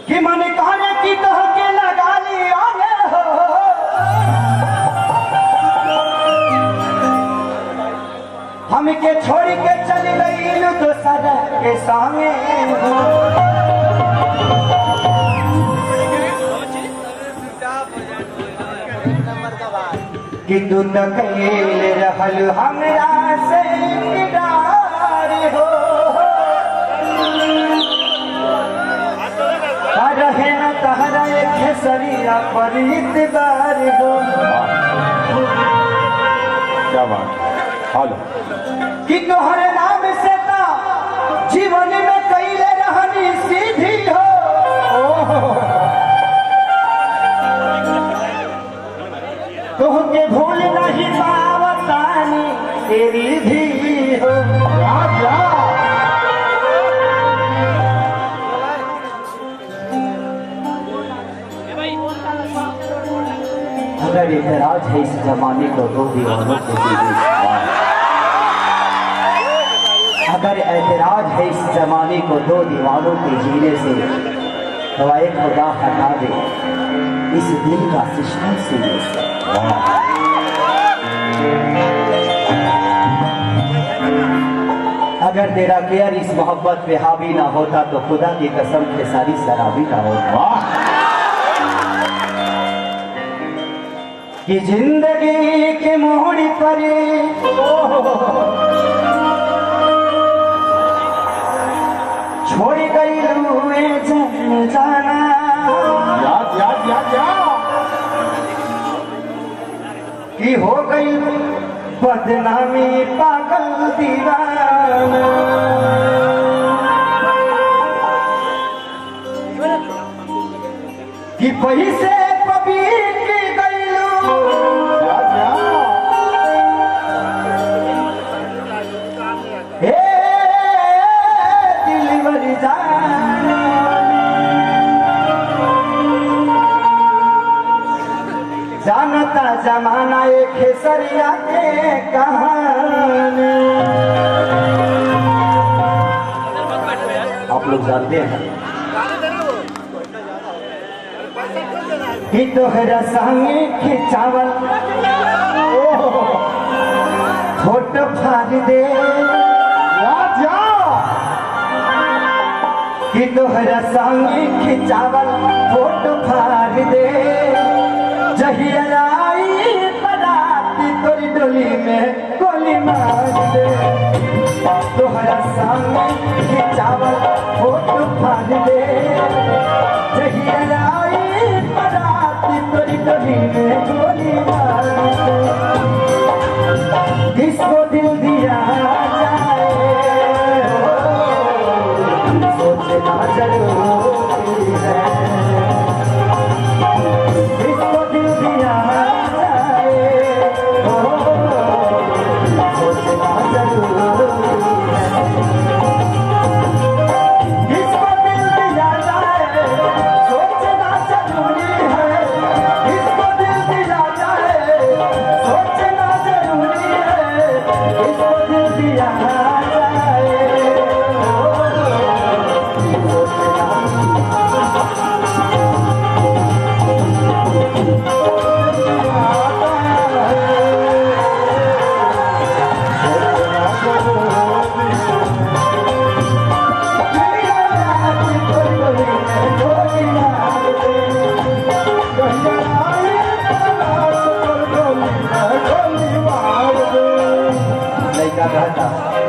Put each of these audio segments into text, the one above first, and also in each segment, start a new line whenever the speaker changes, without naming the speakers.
कि मन कहने की कह के लगा लिया हो हमके छोड़ के चली गई तो सदा के सामने कि तू तो कैल रहल हमरा से इकरार हो रहे न तहरा एक सरिया पर इतबार हो।
क्या बात हेलो
कि तोहरे नाम से ता जीवन में कैले रहनी सीधी हो तुहके भूल नहीं पावतानी तेरी भी हो। अगर इतराज है इस जमाने को दो दीवानों के बीच, अगर एतराज है इस जमाने को दो दीवानों के जीने से तो एक खुदा हटा दे इस दिल का सिस्टम सीने से। अगर तेरा प्यार इस मोहब्बत पे हावी ना होता तो खुदा की कसम के सारी शराबी ना होता। कि जिंदगी के मोड़ पर छोड़ गई हुए जन जाना कि हो गई बदनामी पागल दीवाना कि पैसे पपी की गईलू हे दिलवर जाना जानता जमाना एक खेसरिया के कहानी। आप लोग जानते हैं कि तोहरा संगे खिंचावल फोटो फाड़ दे कि तोहरा संगे खिंचावल फोटो फाड़ दे जहिया आई पराती तोरी डोली में गोली मार दे तोहरा सामने खिंचावल फोटो फाड़ दे जहिया आई पराती तोरी डोली में गोली मार दे किसको दिल दिया जाए सोचना जरूरी है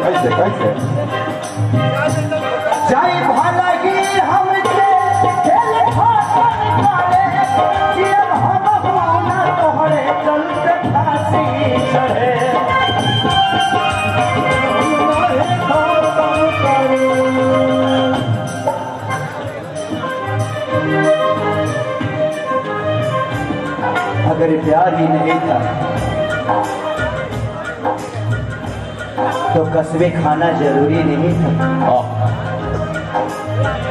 कैसे कैसे
जाई भला ही हमके खेल खाले कि अब हम होना तोहरे चलते फांसी चढ़े अगर प्यार ही नहीं था तो कस्बे खाना जरूरी नहीं था।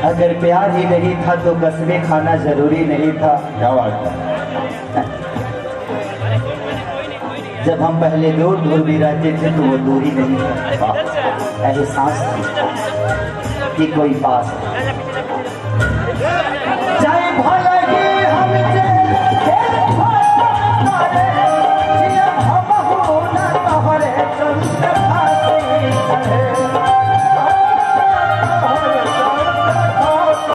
अगर प्यार ही नहीं था तो कस्बे खाना जरूरी नहीं था।
क्या बात है।
जब हम पहले दूर दूर भी रहते थे तो वो दूरी नहीं था, एहसास थी कि कोई पास है।